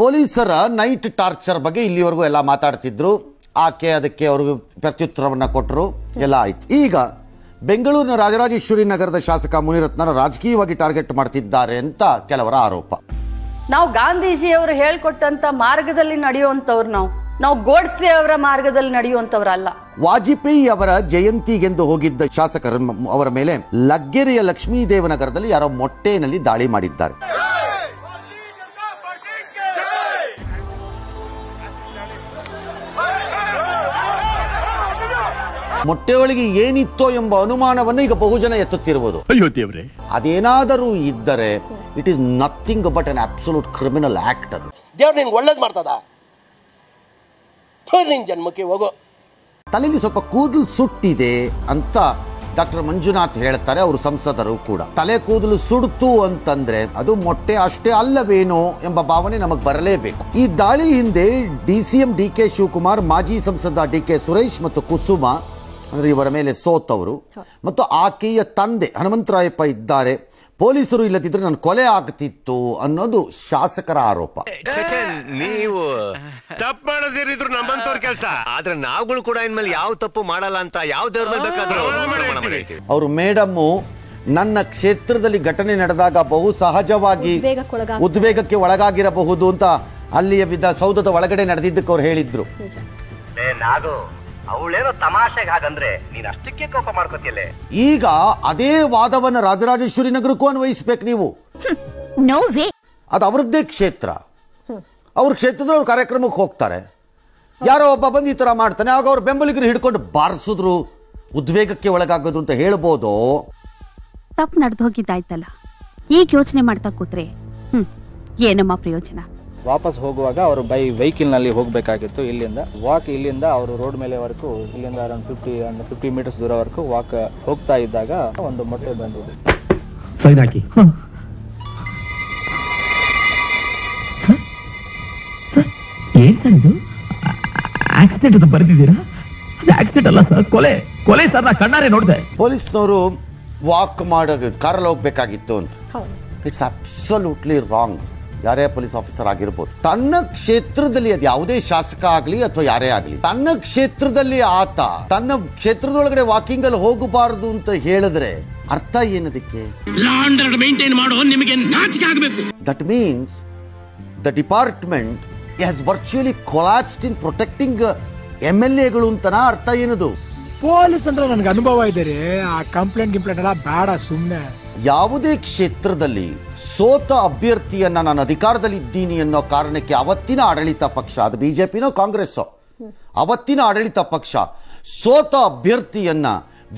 ಪೊಲೀಸರ night torture ಬಗ್ಗೆ ಇಲ್ಲಿವರೆಗೂ ಎಲ್ಲ ಮಾತಾಡ್ತಿದ್ರು. ಆಕೆ ಅದಕ್ಕೆ ಅವ್ರಿಗೆ ಪ್ರತ್ಯುತ್ತರವನ್ನ ಕೊಟ್ಟರು, ಎಲ್ಲ ಆಯ್ತು. ಈಗ ಬೆಂಗಳೂರಿನ ರಾಜರಾಜೇಶ್ವರಿ ನಗರದ ಶಾಸಕ ಮುನಿರತ್ನರ ರಾಜಕೀಯವಾಗಿ ಟಾರ್ಗೆಟ್ ಮಾಡ್ತಿದ್ದಾರೆ ಅಂತ ಕೆಲವರ ಆರೋಪ. ನಾವು ಗಾಂಧೀಜಿಯವರು ಹೇಳ್ಕೊಟ್ಟಂತ ಮಾರ್ಗದಲ್ಲಿ ನಡೆಯುವಂತವ್ರು, ನಾವು ಗೋಡ್ಸೆ ಅವರ ಮಾರ್ಗದಲ್ಲಿ ನಡೆಯುವಂತವ್ರಲ್ಲ. ವಾಜಪೇಯಿ ಅವರ ಜಯಂತಿಗೆಂದು ಹೋಗಿದ್ದ ಶಾಸಕರ ಅವರ ಮೇಲೆ ಲಗ್ಗೆರೆಯ ಲಕ್ಷ್ಮೀದೇವನಗರದಲ್ಲಿ ಯಾರೋ ಮೊಟ್ಟೆನಲ್ಲಿ ದಾಳಿ ಮಾಡಿದ್ದಾರೆ. ಮೊಟ್ಟೆ ಒಳಗೆ ಏನಿತ್ತೋ ಎಂಬ ಅನುಮಾನವನ್ನು ಈಗ ಬಹುಜನ ಎತ್ತುತ್ತಿರುವುದು. ಅಯ್ಯೋ ದೇವ್ರೆ, ಅದೇನಾದರೂ ಇದ್ದರೆ it is nothing but an absolute criminal act. ಅದು ದೇವ್ರು ನಿನ್ಗೆ ಒಳ್ಳೇದು ಮಾಡ್ತದ, ನಿನ್ ಜನ್ಮಕ್ಕೆ ಹೋಗೋ. ತಲೆಗೆ ಸ್ವಲ್ಪ ಕೂದಲು ಸುಟ್ಟಿದೆ ಅಂತ ಡಾಕ್ಟರ್ ಮಂಜುನಾಥ್ ಹೇಳ್ತಾರೆ. ಅವರು ಸಂಸದರು ಕೂಡ. ತಲೆ ಕೂದಲು ಸುಡ್ತು ಅಂತಂದ್ರೆ ಅದು ಮೊಟ್ಟೆ ಅಷ್ಟೇ ಅಲ್ಲವೇನೋ ಎಂಬ ಭಾವನೆ ನಮಗೆ ಬರಲೇಬೇಕು. ಈ ದಾಳಿ ಹಿಂದೆ DCM DK ಶಿವಕುಮಾರ್, ಮಾಜಿ ಸಂಸದ DK ಸುರೇಶ್ ಮತ್ತು ಕುಸುಮ ಅಂದ್ರೆ ಇವರ ಮೇಲೆ ಸೋತವರು ಮತ್ತು ಆಕೆಯ ತಂದೆ ಹನುಮಂತರಾಯಪ್ಪ ಇದ್ದಾರೆ. ಪೊಲೀಸರು ಇಲ್ಲದಿದ್ರೆ ನಾನು ಕೊಲೆ ಆಗ್ತಿತ್ತು ಅನ್ನೋದು ಶಾಸಕರ ಆರೋಪ. ನೀವು ತಪ್ಪು ಮಾಡದಿರಿದ್ರು ನಮ್ಮಂತವ್ರ ಕೆಲಸ. ಆದ್ರೆ ನಾವುಗಳು ಕೂಡ ಇನ್ಮೇಲೆ ಯಾವ ತಪ್ಪು ಮಾಡಲ್ಲ ಅಂತ ಯಾವ ದೇವ್ರ ಮೇಲೆ ಬೇಕಾದ್ರೂ. ಅವರು ಮೇಡಮ್ಮು ನನ್ನ ಕ್ಷೇತ್ರದಲ್ಲಿ ಘಟನೆ ನಡೆದಾಗ ಬಹು ಸಹಜವಾಗಿ ಉದ್ವೇಗಕ್ಕೆ ಒಳಗಾಗಿರಬಹುದು ಅಂತ ಅಲ್ಲಿಯ ಸೌಧದ ಒಳಗಡೆ ನಡೆದಿದ್ದಕ್ಕೆ ಅವ್ರು ಹೇಳಿದ್ರು. ಅವಳೇನೋ ತಮಾಷೆಗೆ ಹಾಗಂದ್ರೆ ನೀನ್ ಅಷ್ಟಕ್ಕೆ ಕೋಪ ಮಾಡ್ಕೋತಿಯಲ್ಲ. ಈಗ ಅದೇ ವಾದವನ್ನ ರಾಜರಾಜೇಶ್ವರಿ ನಗರಕ್ಕೂ ಅನ್ವಯಿಸ್ಬೇಕು ನೀವು. ಅದು ಅವರದ್ದೇ ಕ್ಷೇತ್ರ, ಅವ್ರ ಕ್ಷೇತ್ರದಲ್ಲಿ ಅವ್ರ ಕಾರ್ಯಕ್ರಮಕ್ಕೆ ಹೋಗ್ತಾರೆ. ಯಾರೋ ಒಬ್ಬ ಬಂದು ಈ ತರ ಮಾಡ್ತಾನೆ, ಆಗ ಅವ್ರ ಬೆಂಬಲಿಗರು ಹಿಡ್ಕೊಂಡು ಬಾರಿಸಿದ್ರು, ಉದ್ವೇಗಕ್ಕೆ ಒಳಗಾಗೋದು ಅಂತ ಹೇಳ್ಬೋದು. ತಪ್ಪು ನಡೆದು ಹೋಗಿದ್ದಾಯ್ತಲ್ಲ, ಈಗ ಯೋಚನೆ ಮಾಡ್ತಾ ಕೂತ್ರೆ ಏನಮ್ಮ ಪ್ರಯೋಜನ? ವಾಪಸ್ ಹೋಗುವಾಗ ಅವರು ಬೈ ವೆಹಿಕಲ್ ನಲ್ಲಿ ಹೋಗಬೇಕಾಗಿತ್ತು. ಇಲ್ಲಿಂದ ವಾಕ್, ಇಲ್ಲಿಂದ ಅವರು ರೋಡ್ ಮೇಲೆವರೆಗೂ, ಇಲ್ಲಿಂದ ಅರೌಂಡ್ 50 ಮೀಟರ್ಸ್ ದೂರವರೆಗೂ ವಾಕ್ ಹೋಗ್ತಾ ಇದ್ದಾಗ ಒಂದು ಮೊಟ್ಟೆ ಬಂದಿದೆ. ಆಕ್ಸಿಡೆಂಟ್ ಬರ್ತಿದ್ದೀರಾ? ಆಕ್ಸಿಡೆಂಟ್ ಅಲ್ಲ ಸರ್, ಕೊಲೆ ಸರ್, ನಾ ಕಣ್ಣಾರೆ ನೋಡಿದೆ. ಪೊಲೀಸ್ನವರು ವಾಕ್ ಮಾಡೋ ಕಾರಲ್ಲಿ ಹೋಗ್ಬೇಕಾಗಿತ್ತು ಅಂತ. It's absolutely wrong. ಯಾರೇ ಪೊಲೀಸ್ ಆಫೀಸರ್ ಆಗಿರ್ಬೋದು, ತನ್ನ ಕ್ಷೇತ್ರದಲ್ಲಿ ಅದು ಯಾವುದೇ ಶಾಸಕ ಆಗ್ಲಿ ಅಥವಾ ಯಾರೇ ಆಗ್ಲಿ, ತನ್ನ ಕ್ಷೇತ್ರದಲ್ಲಿ ಆತ ತನ್ನ ಕ್ಷೇತ್ರದೊಳಗಡೆ ವಾಕಿಂಗ್ ಅಲ್ಲಿ ಹೋಗಬಾರದು ಅಂತ ಹೇಳಿದ್ರೆ ಅರ್ಥ ಏನದಕ್ಕೆ? ಮೇಂಟೈನ್ ಮಾಡೋ ನಿಮಗೆ ನಾಚಿಕೆ ಆಗಬೇಕು. That means the department has virtually collapsed in protecting MLAಗಳು ಅಂತನ ಅರ್ಥ ಏನದು? ಪೊಲೀಸ್ ಅಂದ್ರೆ ನನಗೆ ಅನುಭವ ಇದೆ ರೀ. ಆ ಕಂಪ್ಲೇಂಟ್ ಎಲ್ಲ ಬೇಡ ಸುಮ್ಮನೆ. ಯಾವುದೇ ಕ್ಷೇತ್ರದಲ್ಲಿ ಸೋತ ಅಭ್ಯರ್ಥಿಯನ್ನ ನಾನು ಅಧಿಕಾರದಲ್ಲಿ ಇದ್ದೀನಿ ಅನ್ನೋ ಕಾರಣಕ್ಕೆ ಅವತ್ತಿನ ಆಡಳಿತ ಪಕ್ಷ, ಅದು ಬಿಜೆಪಿನೋ ಕಾಂಗ್ರೆಸ್ಸೋ, ಅವತ್ತಿನ ಆಡಳಿತ ಪಕ್ಷ ಸೋತ ಅಭ್ಯರ್ಥಿಯನ್ನ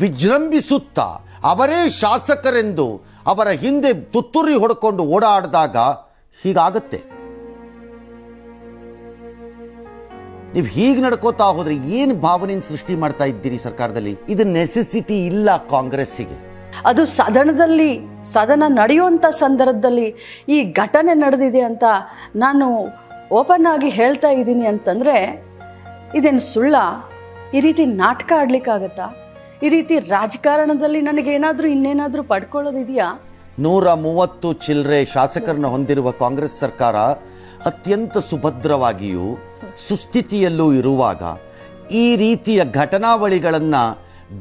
ವಿಜೃಂಭಿಸುತ್ತಾ ಅವರೇ ಶಾಸಕರೆಂದು ಅವರ ಹಿಂದೆ ತುತ್ತೂರಿ ಹೊಡ್ಕೊಂಡು ಓಡಾಡಿದಾಗ ಹೀಗಾಗತ್ತೆ. ನೀವು ಹೀಗೆ ನಡ್ಕೋತಾ ಹೋದ್ರೆ ಏನು ಭಾವನೆಯನ್ನು ಸೃಷ್ಟಿ ಮಾಡ್ತಾ ಇದ್ದೀರಿ ಸರ್ಕಾರದಲ್ಲಿ? ಇದು ನೆಸೆಸಿಟಿ ಇಲ್ಲ ಕಾಂಗ್ರೆಸ್ಸಿಗೆ. ಅದು ಸದನ ನಡೆಯುವಂತ ಸಂದರ್ಭದಲ್ಲಿ ಈ ಘಟನೆ ನಡೆದಿದೆ ಅಂತ ನಾನು ಓಪನ್ ಆಗಿ ಹೇಳ್ತಾ ಇದ್ದೀನಿ ಅಂತಂದ್ರೆ ಇದೇನು ಸುಳ್ಳ? ಈ ರೀತಿ ನಾಟಕ ಆಡ್ಲಿಕ್ಕಾಗತ್ತಾ? ಈ ರೀತಿ ರಾಜಕಾರಣದಲ್ಲಿ ನನಗೇನಾದ್ರೂ ಇನ್ನೇನಾದ್ರೂ ಪಡ್ಕೊಳ್ಳೋದಿದೆಯಾ? 130 ಚಿಲ್ಲರೆ ಶಾಸಕರನ್ನ ಹೊಂದಿರುವ ಕಾಂಗ್ರೆಸ್ ಸರ್ಕಾರ ಅತ್ಯಂತ ಸುಭದ್ರವಾಗಿಯೂ ಸುಸ್ಥಿತಿಯಲ್ಲೂ ಇರುವಾಗ ಈ ರೀತಿಯ ಘಟನಾವಳಿಗಳನ್ನ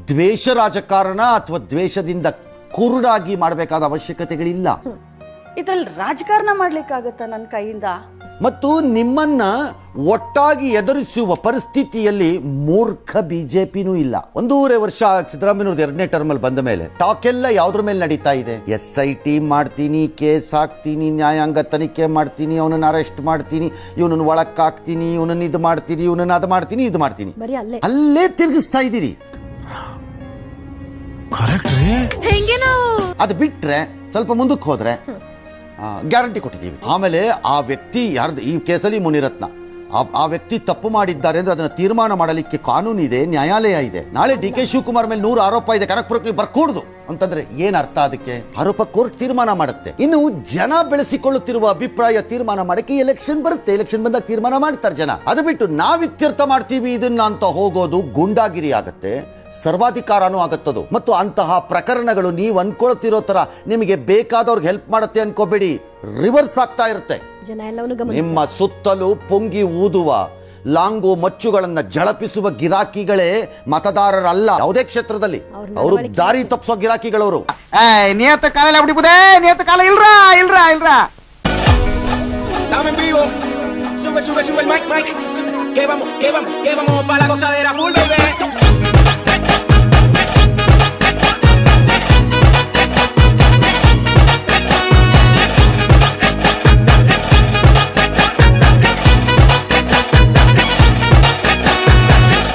ದ್ವೇಷ ರಾಜಕಾರಣ ಅಥವಾ ದ್ವೇಷದಿಂದ ಕುರುಡಾಗಿ ಮಾಡಬೇಕಾದ ಅವಶ್ಯಕತೆಗಳಿಲ್ಲ. ಇದ್ರಲ್ಲಿ ರಾಜಕಾರಣ ಮಾಡ್ಲಿಕ್ಕಾಗತ್ತಾ ನನ್ನ ಕೈಯಿಂದ? ಮತ್ತು ನಿಮ್ಮನ್ನ ಒಟ್ಟಾಗಿ ಎದುರಿಸುವ ಪರಿಸ್ಥಿತಿಯಲ್ಲಿ ಮೂರ್ಖ ಬಿಜೆಪಿನೂ ಇಲ್ಲ. 1.5 ವರ್ಷ ಸಿದ್ದರಾಮಯ್ಯನವ್ರದ್ದು 2ನೇ ಟರ್ಮಲ್ಲಿ ಬಂದ ಮೇಲೆ ಟಾಕ್ ಎಲ್ಲ ಯಾವ್ದ್ರ ಮೇಲೆ ನಡೀತಾ ಇದೆ? SIT ಮಾಡ್ತೀನಿ, ಕೇಸ್ ಹಾಕ್ತೀನಿ, ನ್ಯಾಯಾಂಗ ತನಿಖೆ ಮಾಡ್ತೀನಿ, ಅವನನ್ನು ಅರೆಸ್ಟ್ ಮಾಡ್ತೀನಿ, ಇವನನ್ನು ಒಳಕ್ಕೆ ಹಾಕ್ತೀನಿ, ಇವನನ್ನು ಇದು ಮಾಡ್ತೀನಿ, ಇವನನ್ನು ಅದು ಮಾಡ್ತೀನಿ, ಇದು ಮಾಡ್ತೀನಿ, ಅಲ್ಲೇ ತಿರುಗಿಸ್ತಾ ಇದ್ದೀರಿ. ಅದು ಬಿಟ್ರೆ ಸ್ವಲ್ಪ ಮುಂದಕ್ಕೆ ಹೋದ್ರೆ ಗ್ಯಾರಂಟಿ ಕೊಟ್ಟಿದ್ದೀವಿ. ಆಮೇಲೆ ಆ ವ್ಯಕ್ತಿ ಯಾರ್ದು, ಈ ಕೇಸಲ್ಲಿ ಮುನಿರತ್ನ, ಆ ವ್ಯಕ್ತಿ ತಪ್ಪು ಮಾಡಿದ್ದಾರೆ ಅಂದ್ರೆ ಅದನ್ನ ತೀರ್ಮಾನ ಮಾಡಲಿಕ್ಕೆ ಕಾನೂನು ಇದೆ, ನ್ಯಾಯಾಲಯ ಇದೆ. ನಾಳೆ DK ಶಿವಕುಮಾರ್ ಮೇಲೆ 100 ಆರೋಪ ಇದೆ, ಕನಕಪುರಕ್ಕೆ ಬರ್ಕೂಡ್ದು ಅಂತಂದ್ರೆ ಏನ್ ಅರ್ಥ? ಅದಕ್ಕೆ ಆರೋಪ ಕೋರ್ಟ್ ತೀರ್ಮಾನ ಮಾಡುತ್ತೆ. ಇನ್ನು ಜನ ಬೆಳೆಸಿಕೊಳ್ಳುತ್ತಿರುವ ಅಭಿಪ್ರಾಯ ತೀರ್ಮಾನ ಮಾಡಕ್ಕೆ ಎಲೆಕ್ಷನ್ ಬರುತ್ತೆ, ಎಲೆಕ್ಷನ್ ಬಂದಾಗ ತೀರ್ಮಾನ ಮಾಡ್ತಾರೆ ಜನ. ಅದು ಬಿಟ್ಟು ನಾವ್ ಇತ್ಯರ್ಥ ಮಾಡ್ತೀವಿ ಇದನ್ನ ಅಂತ ಹೋಗೋದು ಗುಂಡಾಗಿರಿ ಆಗತ್ತೆ, ಸರ್ವಾಧಿಕಾರನೂ ಆಗತ್ತದು. ಮತ್ತು ಅಂತಹ ಪ್ರಕರಣಗಳು ನೀವು ಅನ್ಕೊಳ್ತಿರೋ ತರ ನಿಮಗೆ ಬೇಕಾದವ್ರಿಗೆ ಹೆಲ್ಪ್ ಮಾಡುತ್ತೆ ಅನ್ಕೋಬೇಡಿ, ರಿವರ್ಸ್ ಆಗ್ತಾ ಇರುತ್ತೆ. ನಿಮ್ಮ ಸುತ್ತಲೂ ಪೊಂಗಿ ಊದುವ ಲಾಂಗು ಮಚ್ಚುಗಳನ್ನ ಝಳಪಿಸುವ ಗಿರಾಕಿಗಳೇ ಮತದಾರರಲ್ಲ. ಯಾವುದೇ ಕ್ಷೇತ್ರದಲ್ಲಿ ಅವರು ದಾರಿ ತಪ್ಪಿಸೋ ಗಿರಾಕಿಗಳವರು. ನಿಯತ ಕಾಲ ಬಿಡಿಬುದೇ, ನಿಯತ ಕಾಲ ಇಲ್ರಾ ಇಲ್ರಾ ಇಲ್ರಾ. Sube, sube, sube el mic, mic. Que vamos, que vamos, que vamos para la gozadera full, baby.